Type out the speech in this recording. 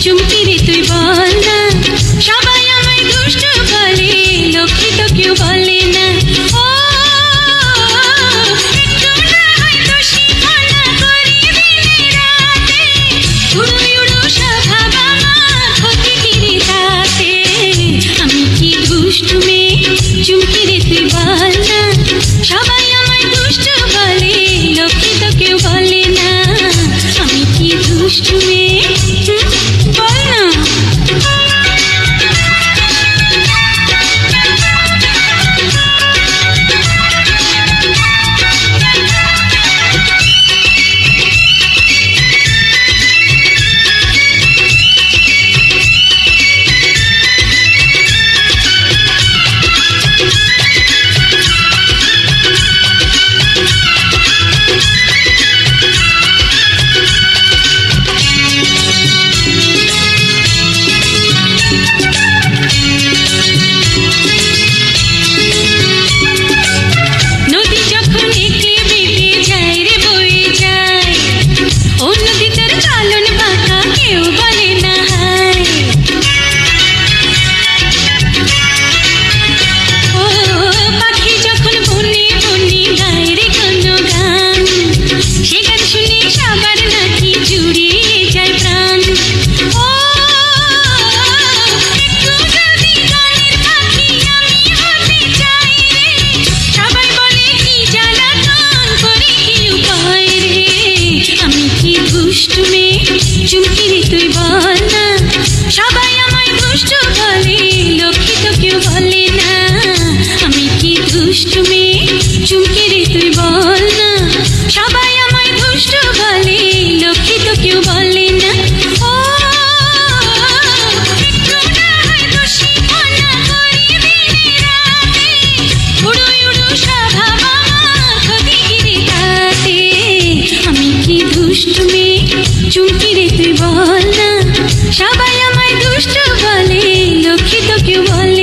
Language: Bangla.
চুমকি রে তুই বল না, সবাই আমায় দুষ্ট বলে, লক্ষ্মী তো কেউ বলে না। ও একটু না হয় দোষী মনা করি দিনে রাতে, উড়ো উড়ো স্বভাব আমার, ক্ষতি কিরে তাতে। আমি কি দুষ্টু মেয়ে, চুমকি রে তুই বল না, সবাই আমায় দুষ্ট বলে, লক্ষ্মী তো কেউ বলে না। আমি কি দুষ্টু মেয়ে, বল না। নদী যখন এঁকে বেঁকে যায় রে বয়ে যায়, ও নদীটার চালন বাঁকা, কেউ বলে না হায়। ও পাখি যখন বনে বনে গায় রে কোনো গান, সে গান শুনে সবার নাকি জুড়িয়ে যায় প্রাণ। ও একটু যদি গানের পাখি আমি হতে চাই রে, সবাই বলে কি জ্বালাতন করে কি উপায় রে। আমি কি দুষ্টু মেয়ে, চুমকি রে তুই বল না, সবাই আমায় দুষ্টু বলে, লক্ষ্মী তো কেউ বলে না। আমি কি দুষ্টু মেয়ে, চুমকি রে তুই বল না, সবাই আমায় দুষ্টু বলে, লক্ষ্মী তো কেউ বলে না। ও একটু না হয় দোষী মনা করি দিনে রাতে, উড়ো উড়ো স্বভাব আমার, ক্ষতি কিরে তাতে। আমি কি দুষ্টু মেয়ে, চুমকি রে তুই বল না, সবাই আমায় দুষ্টু বলে, লক্ষ্মী তো কেউ বলে